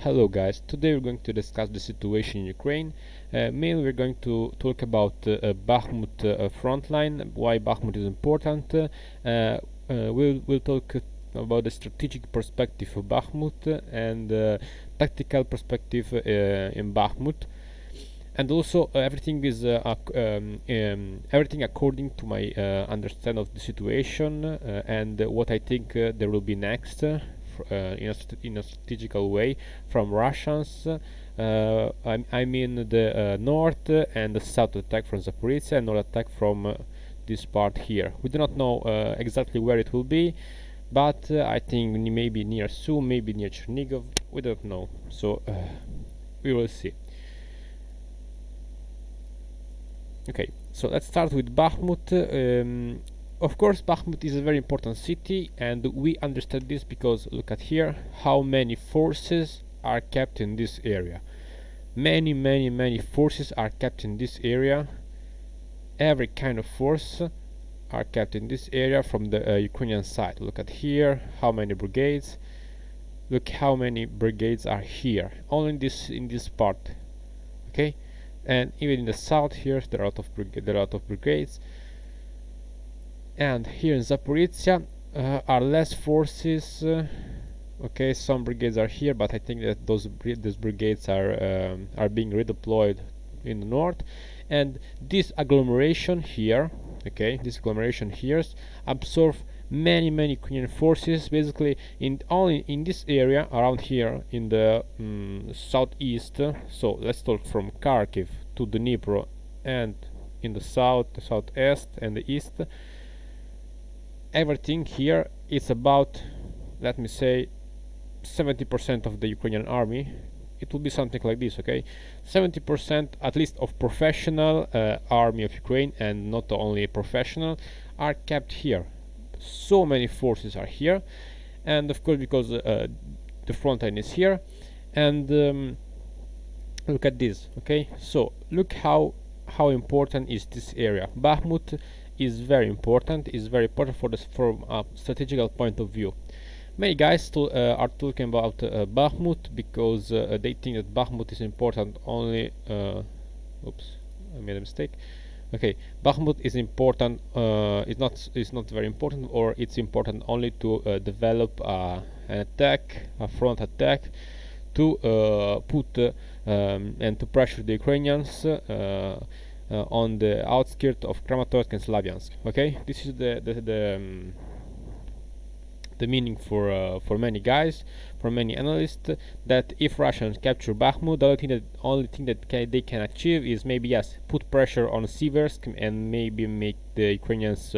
Hello guys, today we're going to discuss the situation in Ukraine. Mainly we're going to talk about Bakhmut front line, why Bakhmut is important. We'll talk about the strategic perspective of Bakhmut and tactical perspective in Bakhmut. And also everything is everything according to my understand of the situation and what I think there will be next in a strategical way from Russians. I mean the north and the south attack from Zaporizhia and north attack from this part here. We do not know exactly where it will be, but I think maybe near Sum, maybe near Chernigov. We don't know, so we will see. Okay, so let's start with Bakhmut. Of course, Bakhmut is a very important city, and we understand this because look at here how many forces are kept in this area. Many forces are kept in this area. Every kind of force are kept in this area from the Ukrainian side. Look at here how many brigades. Look how many brigades are here, only in this part. Okay. And even in the south here there are a lot of brigades, and here in Zaporizhia are less forces. Okay, some brigades are here, but I think that those brigades are being redeployed in the north, and this agglomeration here, okay, this agglomeration here absorb many Ukrainian forces basically only in this area around here in the southeast. So let's talk from Kharkiv to Dnipro and in the south, the southeast and the east. Everything here is about, let me say, 70% of the Ukrainian army. It will be something like this, okay? 70% at least of professional army of Ukraine, and not only professional, are kept here. So many forces are here, and of course because the front line is here. And look at this, okay? So look how important is this area. Bakhmut is very important, for this from a strategical point of view. Many guys are talking about Bakhmut because they think that Bakhmut is important only. Oops, I made a mistake. Okay, Bakhmut is important. It's not very important, or it's important only to develop an attack, a front attack, to put and to pressure the Ukrainians on the outskirts of Kramatorsk and Slavyansk. Okay, this is the meaning for many guys, for many analysts, that if Russians capture Bakhmut, the only thing that they can achieve is maybe, yes, put pressure on Siversk and maybe make the Ukrainians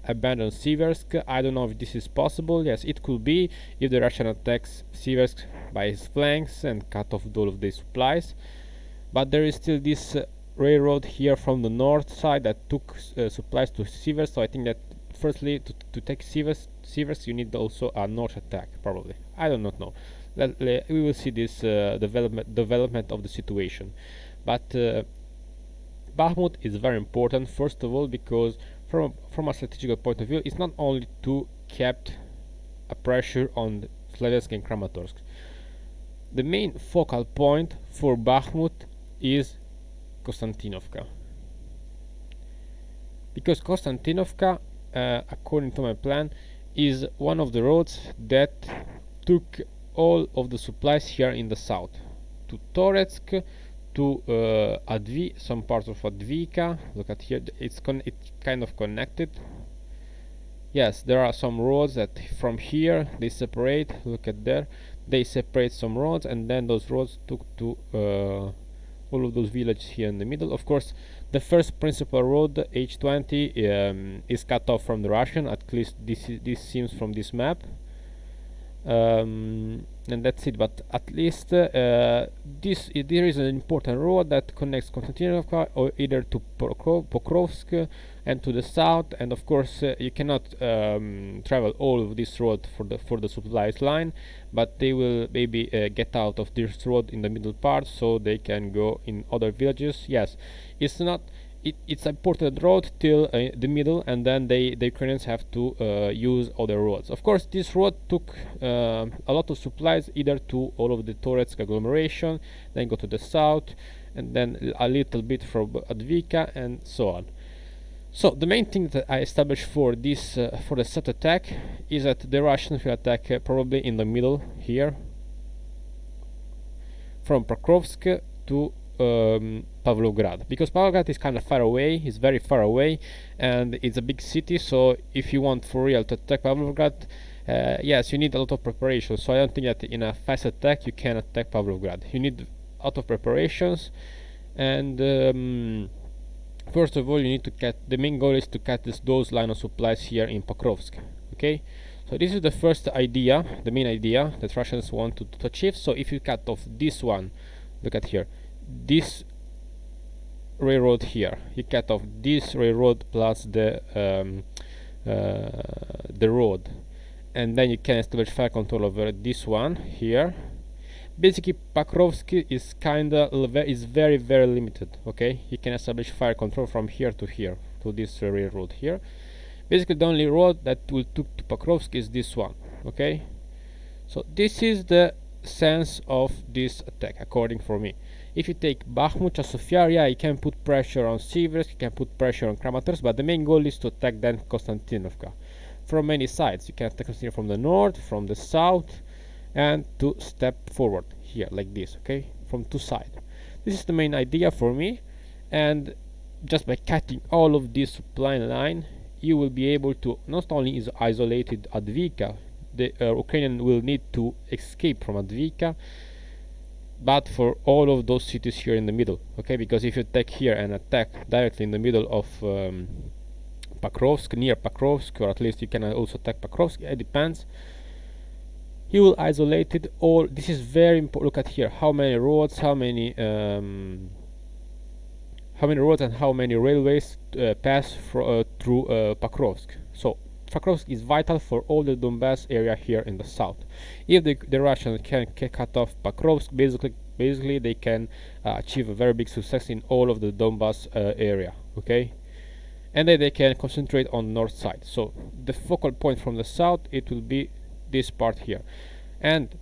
abandon Siversk. I don't know if this is possible. Yes, it could be if the Russian attacks Siversk by his flanks and cut off all of the supplies. But there is still this railroad here from the north side that took supplies to Siversk. So I think that firstly, to take Siversk, you need also a north attack, probably. I do not know. We will see this development of the situation. But Bakhmut is very important, first of all, because from a strategical point of view, it's not only to keep a pressure on Slavyansk and Kramatorsk. The main focal point for Bakhmut is Konstantinovka, because Konstantinovka, according to my plan, is one of the roads that took all of the supplies here in the south to Toretsk, to some parts of Advika. Look at here, it's kind of connected. Yes, there are some roads that from here they separate. Look at there, they separate some roads, and then those roads took to all of those villages here in the middle. Of course, the first principal road, H20, is cut off from the Russian. At least this seems from this map, and that's it. But at least there is an important road that connects Konstantinovka or either to Pokrovsk and to the south. And of course, you cannot travel all of this road for the supplies line, but they will maybe get out of this road in the middle part, so they can go in other villages. Yes, it's not it's a important road till the middle, and then the Ukrainians have to use other roads. Of course, this road took a lot of supplies, either to all of the Toretsk agglomeration, then go to the south, and then a little bit from Advika, and so on. So the main thing that I established for this for the set attack is that the Russians will attack probably in the middle here, from Pokrovsk to Pavlovgrad, because Pavlovgrad is kind of far away, it's very far away, and it's a big city. So if you want for real to attack Pavlovgrad, yes, you need a lot of preparation. So I don't think that in a fast attack you can attack Pavlovgrad. You need a lot of preparations, and first of all, you need to cut. The main goal is to cut those line of supplies here in Pokrovsk. Okay, so this is the first idea, the main idea that Russians want to achieve. So if you cut off this one, look at here, this railroad here, you cut off this railroad plus the road, and then you can establish fire control over this one here. Basically, Pokrovsk is very limited. Okay, you can establish fire control from here to this railroad here. Basically, the only road that will take to Pokrovsk is this one. Okay, so this is the sense of this attack, according for me. If you take Bakhmut, Chasovia, yeah, you can put pressure on Siversk, you can put pressure on Kramatorsk, but the main goal is to attack then Konstantinovka from many sides. You can attack Konstantinovka from the north, from the south, and to step forward here like this. Okay, from two sides. This is the main idea for me, and just by cutting all of this supply line, you will be able to not only is isolated Advika, the Ukrainian will need to escape from Advika, but for all of those cities here in the middle. Okay, because if you attack here and attack directly in the middle of Pokrovsk, near Pokrovsk, or at least you can also attack Pokrovsk, it depends. He will isolate it all. This is very important. Look at here, how many roads, how many roads and how many railways pass through Pokrovsk. So Pokrovsk is vital for all the Donbass area here in the south. If the Russians can cut off Pokrovsk, basically they can achieve a very big success in all of the Donbass area. Okay, and then they can concentrate on the north side. So the focal point from the south, it will be this part here, and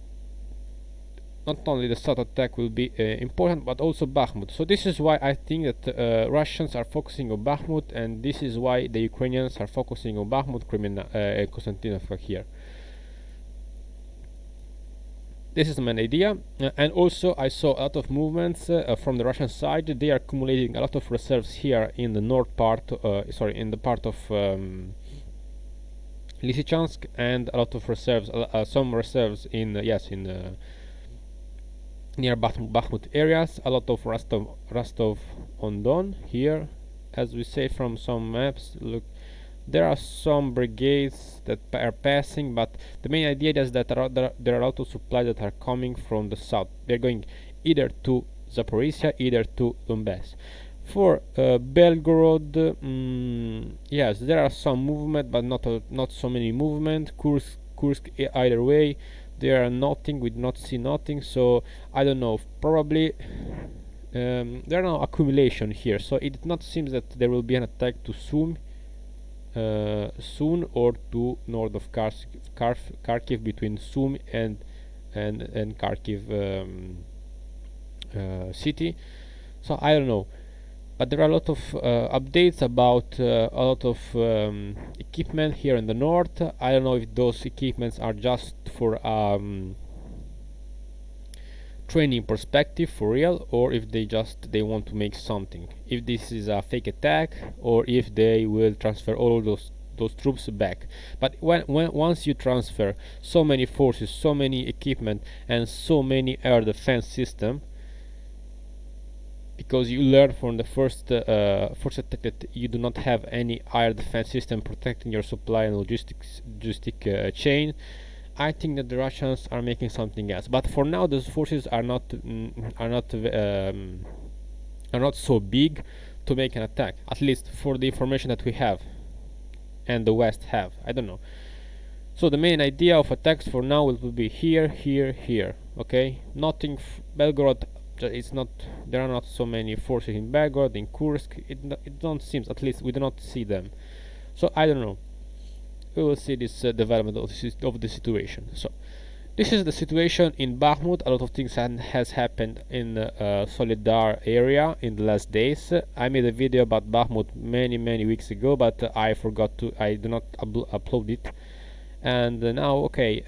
not only the south attack will be important, but also Bakhmut. So this is why I think that Russians are focusing on Bakhmut, and this is why the Ukrainians are focusing on Bakhmut, Konstantinovka here. This is the main idea, and also I saw a lot of movements from the Russian side. They are accumulating a lot of reserves here in the north part, in the part of Lysychansk, and a lot of reserves, some reserves in near Bakhmut areas, a lot of Rostov on Don here, as we say from some maps. Look, there are some brigades that are passing, but the main idea is that there are a lot of supplies that are coming from the south. They're going either to Zaporizhia, either to Donbass. For Belgorod, yes, there are some movement, but not so many movement. Kursk, either way, there are nothing. We do not see nothing. So I don't know. Probably there are no accumulation here. So it not seems that there will be an attack to soon, or to north of Kharkiv, between Sum and Kharkiv city. So I don't know. But there are a lot of updates about a lot of equipment here in the north. I don't know if those equipments are just for training perspective for real, or if they want to make something. If this is a fake attack, or if they will transfer all those troops back. But once you transfer so many forces, so many equipment, and so many air defense system, because you learn from the first attack that you do not have any air defense system protecting your supply and logistic chain, I think that the Russians are making something else. But for now, those forces are not so big to make an attack. At least for the information that we have, and the West have. I don't know. So the main idea of attacks for now will be here, here, here. Okay, nothing. Belgorod it's not, there are not so many forces in Belgorod, in Kursk. It don't seems, at least we do not see them. So I don't know. We will see this development of the situation. So this is the situation in Bakhmut. A lot of things has happened in Soledar area in the last days. I made a video about Bakhmut many weeks ago, but I forgot to. I do not upload it. And now, okay,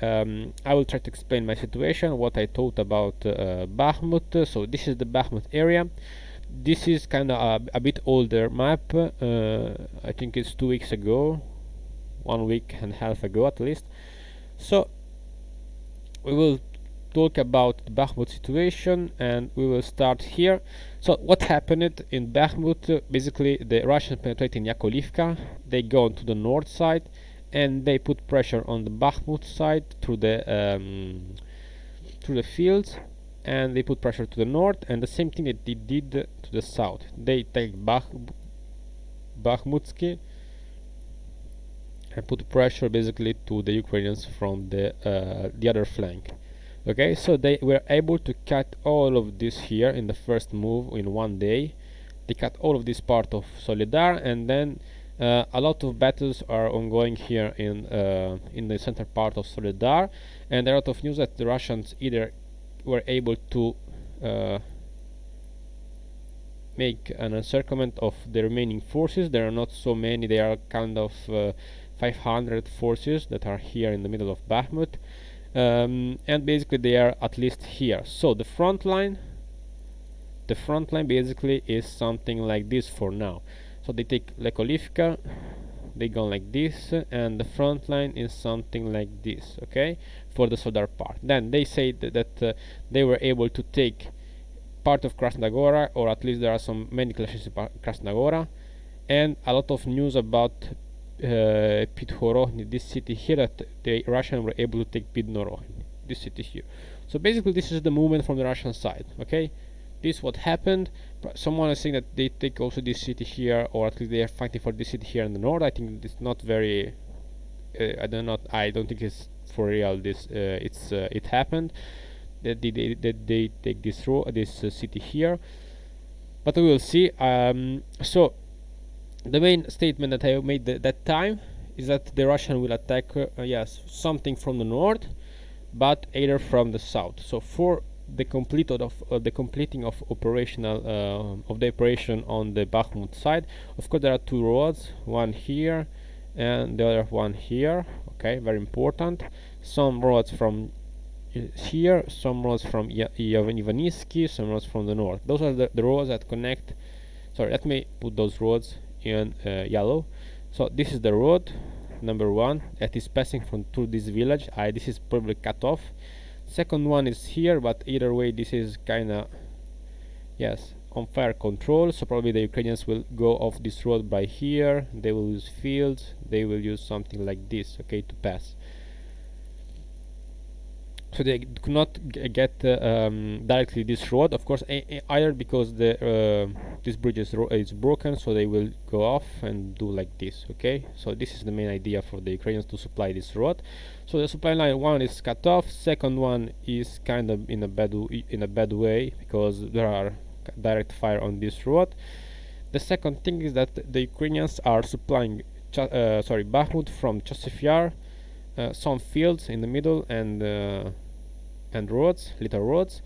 I will try to explain my situation, what I thought about Bakhmut. So this is the Bakhmut area. This is kind of a bit older map. I think it's 2 weeks ago, 1 week and a half ago at least. So we will talk about the Bakhmut situation, and we will start here. So what happened in Bakhmut? Basically, the Russians penetrate in Yakovlivka. They go on to the north side, and they put pressure on the Bakhmut side through the fields, and they put pressure to the north, and the same thing that they did to the south. They take Bakhmutsky and put pressure basically to the Ukrainians from the other flank. Okay, so they were able to cut all of this here in the first move in 1 day. They cut all of this part of Soledar, and then a lot of battles are ongoing here in the center part of Soledar, and there are a lot of news that the Russians either were able to make an encirclement of the remaining forces. There are not so many. They are kind of 500 forces that are here in the middle of Bakhmut, and basically they are at least here. So the front line basically is something like this for now. So they take Lekolivka, they go like this, and the front line is something like this, okay, for the Sodar part. Then they say that they were able to take part of Krasnogora, or at least there are some many clashes in Krasnogora, and a lot of news about Pidhorohny, this city here, that the Russians were able to take Pidhorohny, this city here. So basically this is the movement from the Russian side, okay. This is what happened. Someone is saying that they take also this city here, or at least they are fighting for this city here in the north. I think it's not very. I don't think it's for real. It happened that they take this city here, but we will see. So the main statement that I made that time is that the Russian will attack. Yes, something from the north, but either from the south. So for the completing of operational of the operation on the Bakhmut side, of course there are 2 roads, one here and the other one here, okay, very important. Some roads from here, some roads from Ivanisky, some roads from the north. Those are the roads that connect. Sorry, let me put those roads in yellow. So this is the road number 1 that is passing through this village. This is probably cut off. Second one is here, but either way this is kinda, yes, on fire control. So probably the Ukrainians will go off this road by here. They will use fields, they will use something like this, okay, to pass. So they could not get directly this road, of course, either because this bridge is broken, so they will go off and do like this, okay. So this is the main idea for the Ukrainians, to supply this road. So the supply line 1 is cut off. Second one is kind of in a bad way, because there are direct fire on this road. The second thing is that the Ukrainians are supplying Bakhmut from Chasiv Yar, some fields in the middle, and roads, little roads,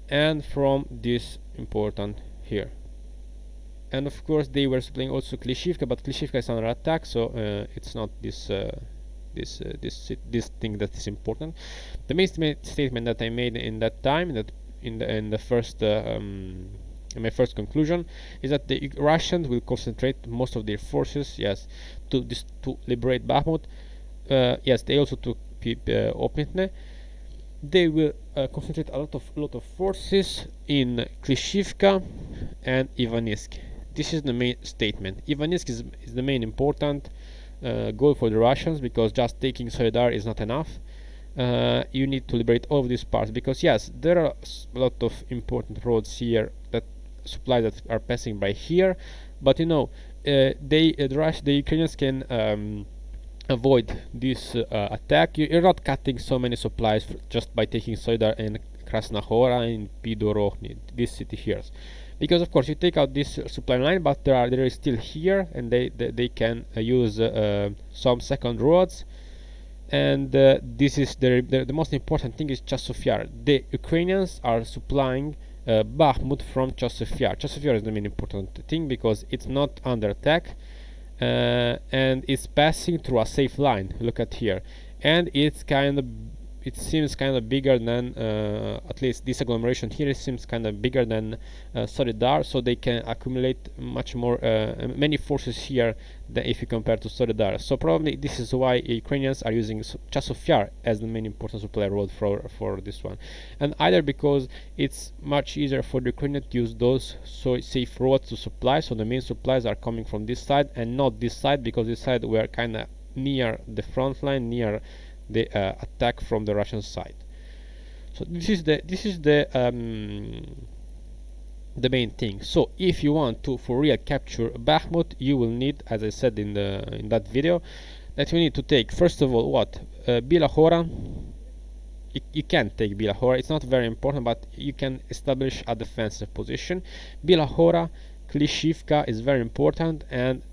and from this important here. And of course they were supplying also Klishivka, but Klishivka is under attack, so it's not this thing that is important. The main statement that I made in that time, that in the first my first conclusion, is that the Russians will concentrate most of their forces, yes, to liberate Bakhmut. Yes, they also took Opitne. They will concentrate a lot of forces in Klishivka and Ivanisk. This is the main statement. Ivanisk is the main important goal for the Russians, because just taking Soledar is not enough. You need to liberate all of these parts, because yes, there are a lot of important roads here, that supplies that are passing by here, but you know, the Ukrainians can avoid this attack. You're not cutting so many supplies just by taking Soledar and Krasnahora, in Pidorohny, this city here. Because of course you take out this supply line, but there is still here, and they can use some second roads. And this is the most important thing is Chasiv Yar. The Ukrainians are supplying Bakhmut from Chasiv Yar. Chasiv Yar is the main important thing because it's not under attack, and it's passing through a safe line. Look at here, and it seems kind of bigger than at least this agglomeration here seems kind of bigger than Soledar, so they can accumulate much more many forces here than if you compare to Soledar. So probably this is why Ukrainians are using Chasiv Yar as the main important supply road for this one, and either because it's much easier for the Ukrainians to use those safe roads to supply, so the main supplies are coming from this side and not this side, because this side we are kind of near the front line, near the attack from the Russian side. So this is the main thing. So if you want to for real capture Bakhmut, you will need, as I said in that video, that you need to take first of all what Bilahora. You can take Bilahora. It's not very important, but you can establish a defensive position. Bilahora, Klishivka is very important, and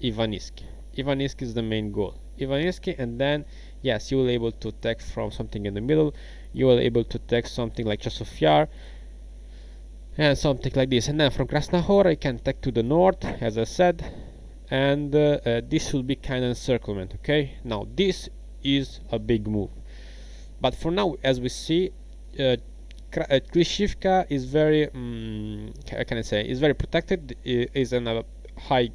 Ivanisk. Ivanisk is the main goal. Ivanisk, and then yes, you will able to attack from something in the middle. You will able to attack something like Chasiv Yar and something like this, and then from Krasnahora you can attack to the north, as I said, and this will be kind of encirclement. Okay, now this is a big move, but for now, as we see, Klishivka is very how can I say, is very protected. Is in a high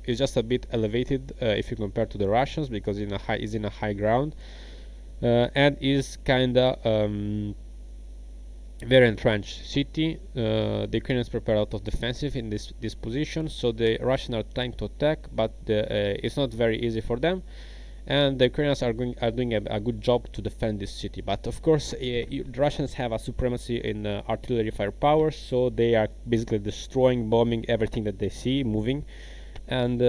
is just a bit elevated if you compare to the Russians, because is in a high ground, and is kinda very entrenched city. The Ukrainians prepare a lot of defensive in this position, so the Russians are trying to attack, but it's not very easy for them, and the Ukrainians are doing a good job to defend this city. But of course, the Russians have a supremacy in artillery firepower, so they are basically destroying, bombing everything that they see moving. And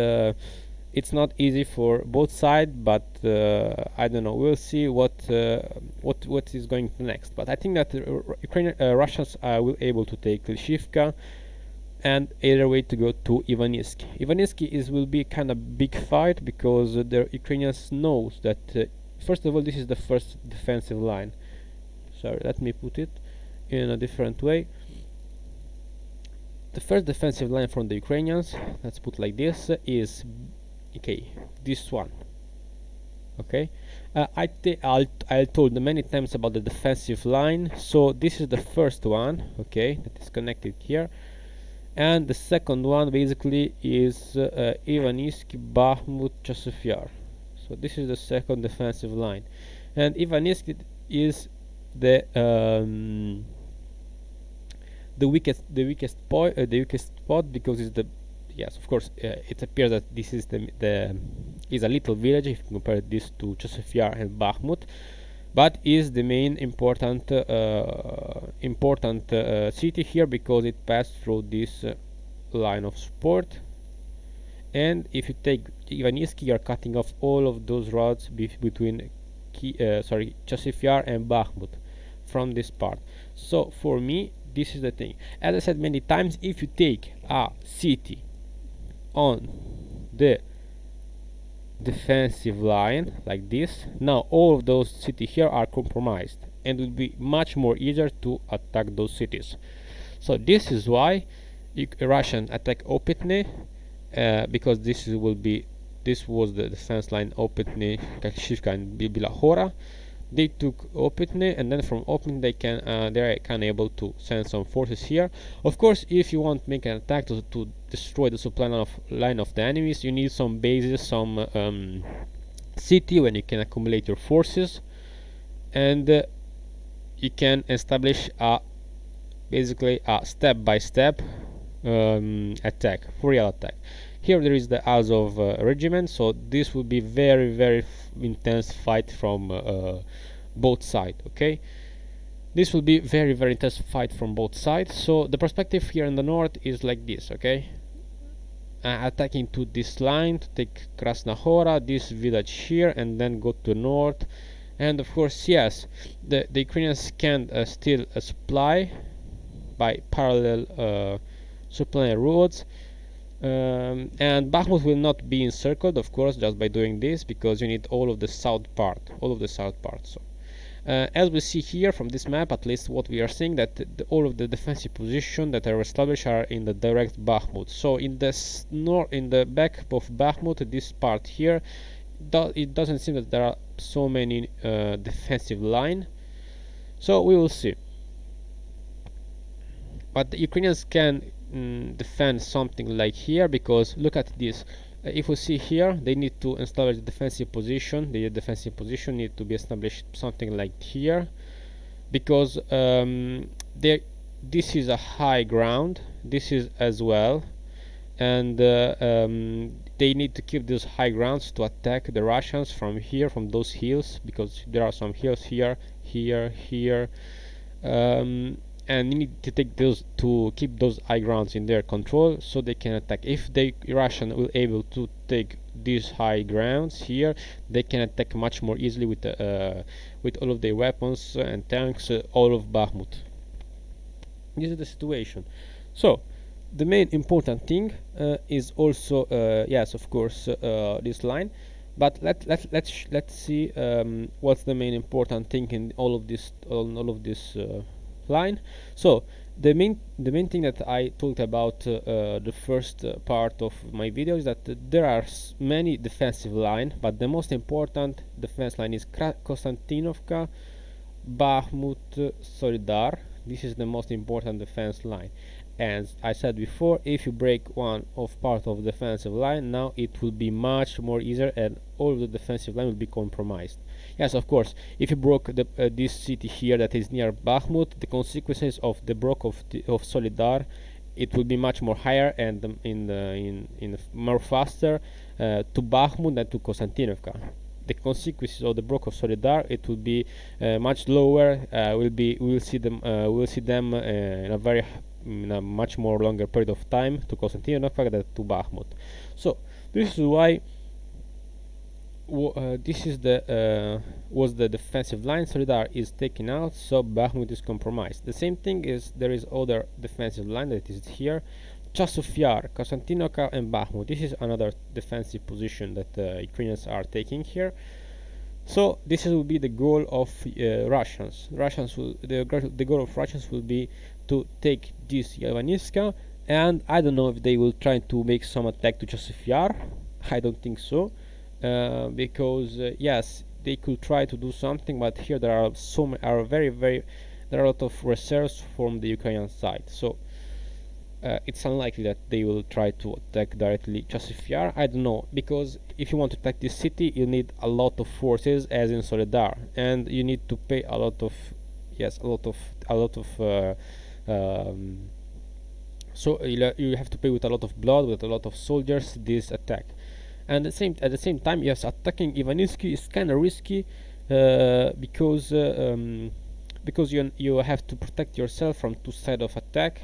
it's not easy for both sides, but I don't know. We'll see what is going next. But I think that Russians will able to take Klishivka, and either way to go to Ivanisk. Ivanisk will be kind of big fight, because the Ukrainians knows that first of all, this is the first defensive line. Sorry, let me put it in a different way. The first defensive line from the Ukrainians, let's put like this, is this one. Okay, I told many times about the defensive line, so this is the first one. Okay, that is connected here, and the second one basically is Ivanisk, Bakhmut, Chasiv Yar. So this is the second defensive line, and Ivanisk is the weakest spot, because it's yes, of course, it appears that this is is a little village if you compare this to Chasiv Yar and Bakhmut, but is the main important city here, because it passed through this line of support. And if you take Ivanisk, you are cutting off all of those roads between Chasiv Yar and Bakhmut from this part. So for me, this is the thing. As I said many times, if you take a city on the defensive line like this, now all of those cities here are compromised, and it will be much more easier to attack those cities. So this is why Russian attack Opitny, because this was the defense line Opitny, Kakshivka, and Bilahora. They took Opitny, and then from Opitny they can able to send some forces here. Of course, if you want to make an attack to destroy the supply line of the enemies, you need some bases, some city when you can accumulate your forces, and you can establish basically a step-by-step attack, for real attack. Here there is the Azov regiment, so this will be very intense fight from both sides. Okay, this will be very intense fight from both sides. So the perspective here in the north is like this. Okay, attacking to this line to take Krasnahora, this village here, and then go to north And of course, yes, the Ukrainians can still supply by parallel supply roads. And Bakhmut will not be encircled, of course, just by doing this, because you need all of the south part, So, as we see here from this map, at least what we are seeing, that all of the defensive positions that are established are in the direct Bakhmut. So in the back of Bakhmut, this part here, it doesn't seem that there are so many defensive line. So we will see. But the Ukrainians can defend something like here, because look at this. If we see here, they need to establish the defensive position. The defensive position need to be established something like here, because this is a high ground. This is as well, and they need to keep those high grounds to attack the Russians from here, from those hills, because there are some hills here, here. And you need to take those to keep those high grounds in their control, so they can attack. If the Russian will able to take these high grounds here, they can attack much more easily with all of their weapons and tanks, all of Bakhmut. This is the situation. So the main important thing is also yes, of course, this line. But let's see what's the main important thing in all of this line. So the main thing that I talked about the first part of my video is that there are many defensive line, but the most important defense line is Konstantinovka, Bakhmut, Soledar. This is the most important defense line. And I said before, if you break one of part of the defensive line, now it will be much more easier, and all of the defensive line will be compromised. Yes, of course, if you broke this city here that is near Bakhmut, the consequences of the break of Soledar, it will be much more higher and more faster to Bakhmut than to Konstantinovka. The consequences of the break of Soledar, it will be much lower. We will see them in a much more longer period of time to Konstantinovka than to Bakhmut. So this is why this is was the defensive line. Soledar is taken out, so Bakhmut is compromised. The same thing is there is other defensive line that is here. Chasov Yar, Konstantinovka, and Bakhmut. This is another defensive position that Ukrainians are taking here. So this will be the goal of Russians. The goal of Russians will be to take this Yavanivska, and I don't know if they will try to make some attack to Chasov Yar. I don't think so, because yes, they could try to do something, but here there are there are a lot of reserves from the Ukrainian side. So it's unlikely that they will try to attack directly Chasov Yar. I don't know, because if you want to attack this city, you need a lot of forces, as in Soledar, and you need to pay a lot of so you have to pay with a lot of blood, with a lot of soldiers, this attack. And at the same time, yes, attacking Ivanivsky is kind of risky, because you have to protect yourself from two sides of attack.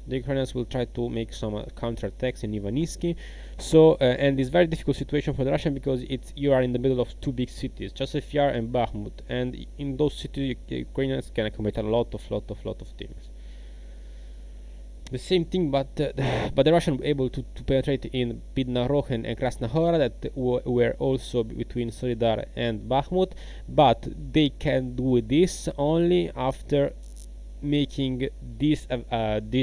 The Ukrainians will try to make some counterattacks in Ivanivsky. So and it's very difficult situation for the Russian, because you are in the middle of two big cities, Chasov Yar and Bakhmut, and in those cities Ukrainians can accumulate a lot of things. The same thing, but the Russians were able to penetrate in Bidnarokh and Krasnohora, that were also between Soledar and Bakhmut, but they can do this only after making this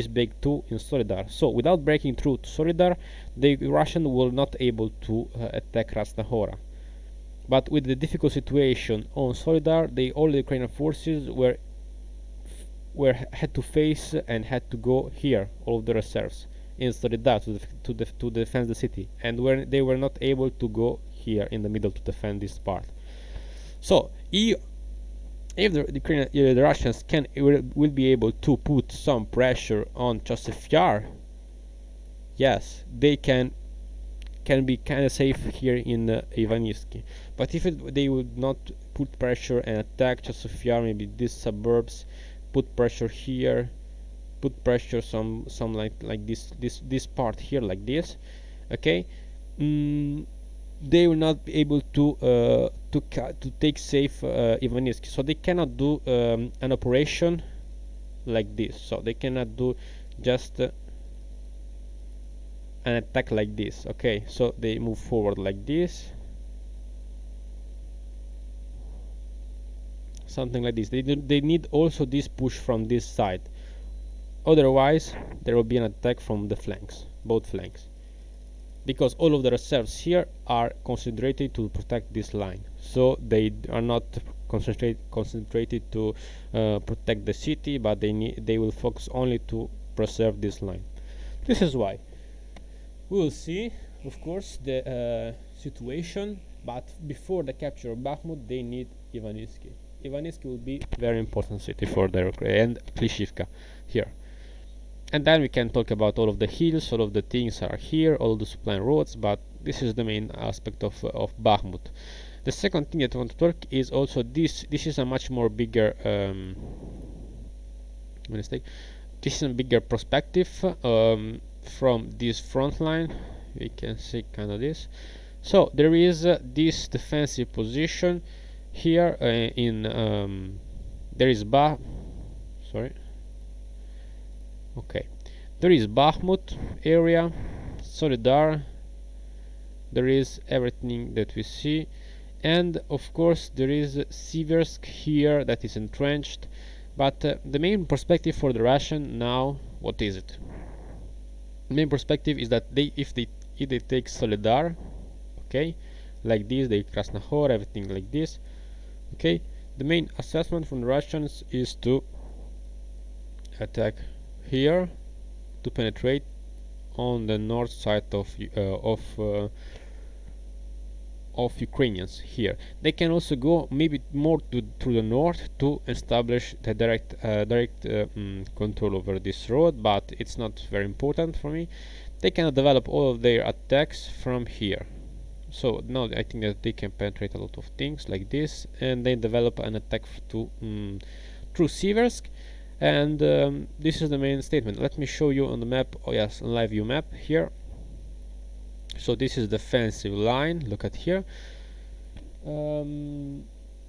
big two in Soledar. So without breaking through to Soledar, the Russian will not able to attack Krasnohora. But with the difficult situation on Soledar, all the Ukrainian forces had to face and had to go here, all of the reserves in Soledar to defend the city, and they were not able to go here in the middle to defend this part. So if the Russians will be able to put some pressure on Chasov Yar, yes, they can be kind of safe here in Ivanivsky. But if they would not put pressure and attack Chasov Yar, maybe these suburbs, put pressure here, put pressure some like this part here, like this, okay, they will not be able to to take safe Ivaniski. So they cannot do an operation like this. So they cannot do just an attack like this. Okay, so they move forward like this, something like this. They need also this push from this side. Otherwise, there will be an attack from the flanks, both flanks, because all of the reserves here are concentrated to protect this line. So they are not concentrated to protect the city, but they will focus only to preserve this line. This is why we will see, of course, the situation. But before the capture of Bakhmut, they need Ivaniski. Ivaniski will be a very important city for their and Klishivka here. And then we can talk about all of the hills, all of the things are here, all of the supply roads, but this is the main aspect of Bakhmut. The second thing that I want to talk is also this. This is a much more bigger mistake. This is a bigger perspective from this front line. We can see kind of this. So there is this defensive position here there is there is Bakhmut area, Soledar, there is everything that we see, and of course there is Siversk here that is entrenched. But the main perspective for the Russian now, what is it? The main perspective is that if they take Soledar, okay, like this, they Krasnahor, everything like this, okay, the main assessment from the Russians is to attack here, to penetrate on the north side of Ukrainians here. They can also go maybe more to the north to establish the direct control over this road, but it's not very important for me. They can develop all of their attacks from here. So now I think that they can penetrate a lot of things like this, and they develop an attack through Siversk. And this is the main statement. Let me show you on the map. Oh yes, on live view map here. So this is the defensive line. Look at here.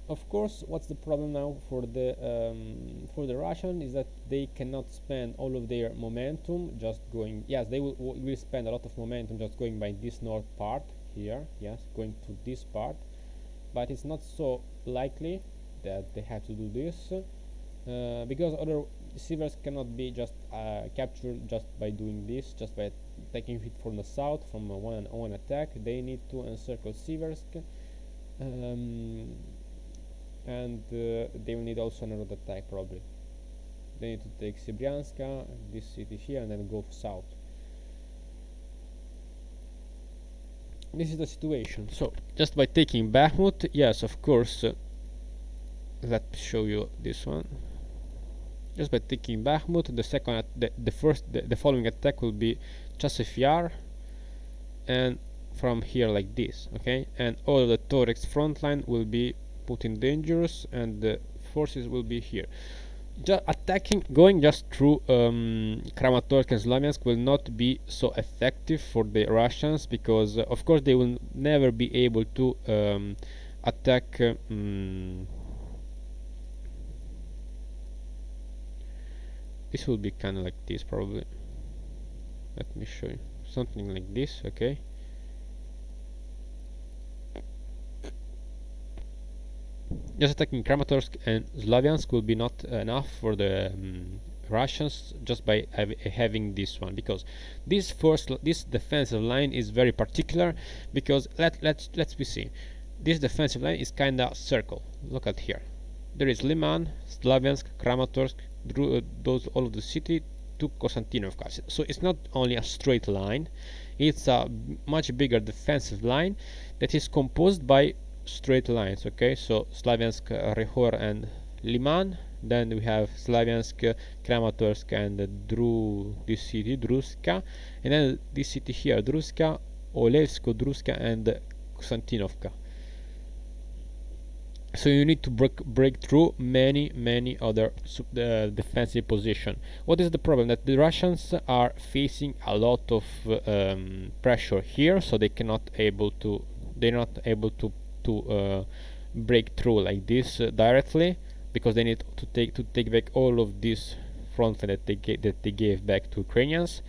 Of course, what's the problem now for the Russian is that they cannot spend all of their momentum just going. Yes, they will spend a lot of momentum just going by this north part here. Yes, going to this part, but it's not so likely that they have to do this. Because other Siversk cannot be just captured just by doing this, just by taking it from the south from a one attack. They need to encircle Siversk, and they will need also another attack probably. They need to take Sibryanska, this city here, and then go south. This is the situation. So just by taking Bakhmut, yes, of course. Let me show you this one. Just by taking Bakhmut, the following attack will be Chasiv Yar, and from here like this, okay, and all of the Torex front line will be put in dangerous, and the forces will be here. Going just through Kramatorsk and Slavyansk will not be so effective for the Russians, because of course they will never be able to attack. This will be kind of like this probably. Let me show you something like this, okay. Just attacking Kramatorsk and Slavyansk will be not enough for the Russians just by having this one, because this defensive line is very particular, because let's be seen. This defensive line is kind of circle. Look at here. There is Liman, Slavyansk, Kramatorsk, all of the city to Konstantinovka. So it's not only a straight line, it's a much bigger defensive line that is composed by straight lines, okay. So Slavyansk, Rehor and Liman, then we have Slavyansk, Kramatorsk and this city Druska, and then this city here Druska, Olevsko, Druska and Konstantinovka. So you need to break through many other defensive position. What is the problem? That the Russians are facing a lot of pressure here, so they're not able to break through like this directly, because they need to take back all of this front line that they gave back to Ukrainians,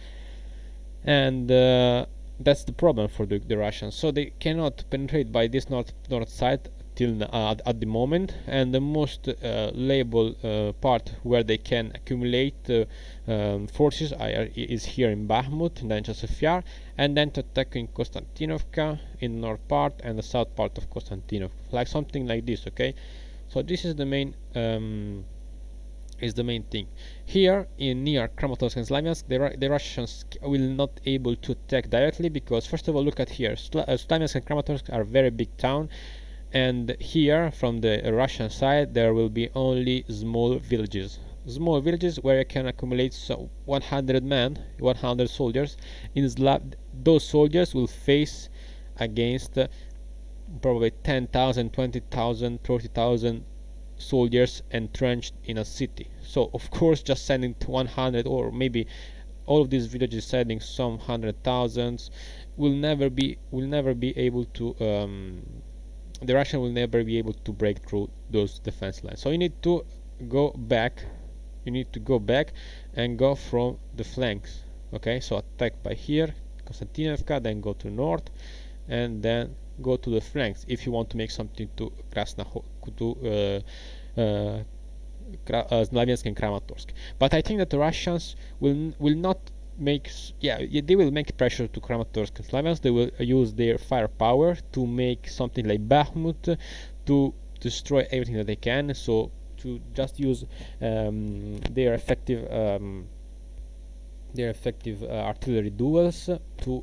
and that's the problem for the Russians. So they cannot penetrate by this north side till at the moment, and the most label part where they can accumulate forces is here in Bakhmut, in the Sofia, and then to attack in Konstantinovka in the north part and the south part of Konstantinovka, like something like this. Okay, so this is the main thing. Here in near Kramatorsk and Slavyansk, the Russians will not able to attack directly, because first of all, look at here, Slavyansk and Kramatorsk are very big town, and here from the Russian side there will be only small villages where you can accumulate 100 men, 100 soldiers. In those soldiers will face against probably 10,000, 20,000, 30,000 soldiers entrenched in a city. So of course, just sending 100, or maybe all of these villages sending some 100,000 will never be able to the Russian will never be able to break through those defense lines. So you need to go back and go from the flanks. Okay, so attack by here, Konstantinovka, then go to north, and then go to the flanks if you want to make something to Slavyansk and Kramatorsk. But I think that the Russians will not make they will make pressure to Kramatorsk and Slavyansk. They will use their firepower to make something like Bakhmut, to destroy everything that they can, so to just use their effective artillery duels to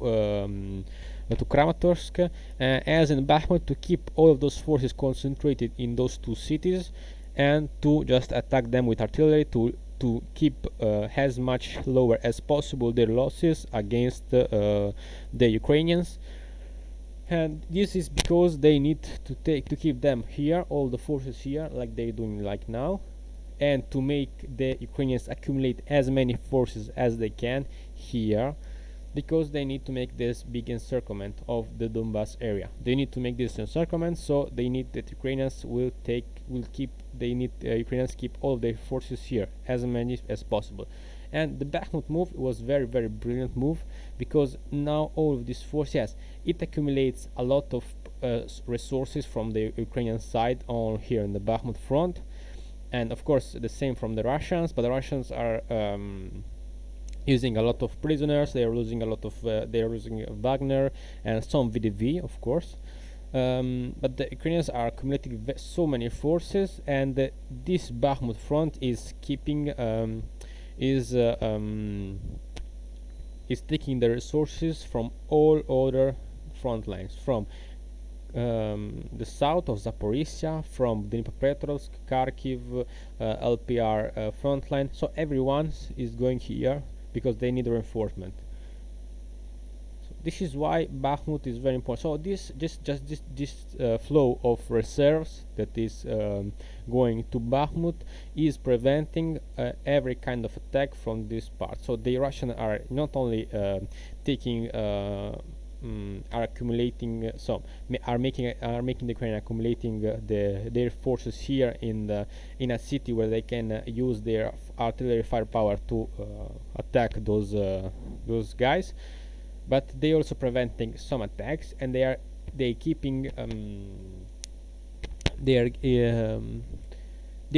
Kramatorsk, as in Bakhmut, to keep all of those forces concentrated in those two cities, and to just attack them with artillery to keep as much lower as possible their losses against the Ukrainians. And this is because they need to keep them here, all the forces here, like they're doing like now, and to make the Ukrainians accumulate as many forces as they can here, because they need to make this big encirclement of the Donbass area. They need to make this encirclement, so they need that Ukrainians Ukrainians keep all of their forces here, as many as possible. And the Bakhmut move was very, very brilliant move, because now all of this force, yes, it accumulates a lot of resources from the Ukrainian side on here in the Bakhmut front, and of course the same from the Russians. But the Russians are using a lot of prisoners. They are losing a lot of they are losing Wagner and some VDV, of course. But the Ukrainians are accumulating so many forces, and this Bakhmut front is keeping is taking the resources from all other front lines, from the south of Zaporizhia, from Dnipropetrovsk, Kharkiv, LPR front line. So everyone is going here because they need reinforcement. So this is why Bakhmut is very important. So this flow of reserves that is going to Bakhmut is preventing every kind of attack from this part. So the Russians are not only taking are accumulating are making the Ukraine accumulating their forces here in a city where they can use their artillery firepower to attack those guys, but they also preventing some attacks, and they keeping they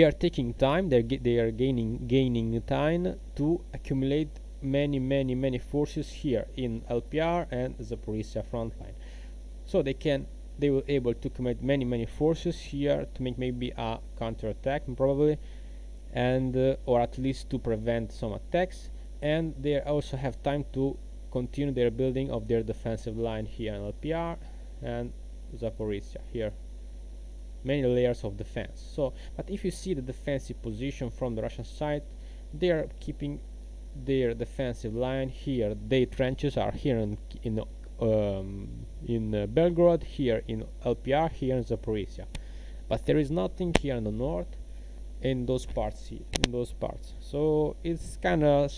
are taking time. They are gaining time to accumulate many forces here in LPR and Zaporizhia front line. So they will able to commit many forces here to make maybe a counter-attack probably, and or at least to prevent some attacks. And they also have time to continue their building of their defensive line here in LPR and Zaporizhia. Here many layers of defense. So but if you see the defensive position from the Russian side, they are keeping their defensive line here. Their trenches are here in Belgorod, here in LPR, here in Zaporizhia, but there is nothing here in the north, in those parts So it's kind of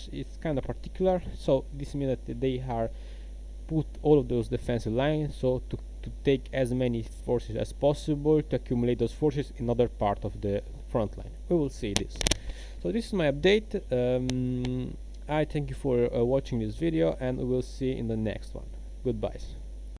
particular. So this means that they are put all of those defensive lines so to take as many forces as possible to accumulate those forces in other part of the front line. We will see this. So this is my update. I thank you for watching this video, and we will see in the next one. Goodbye.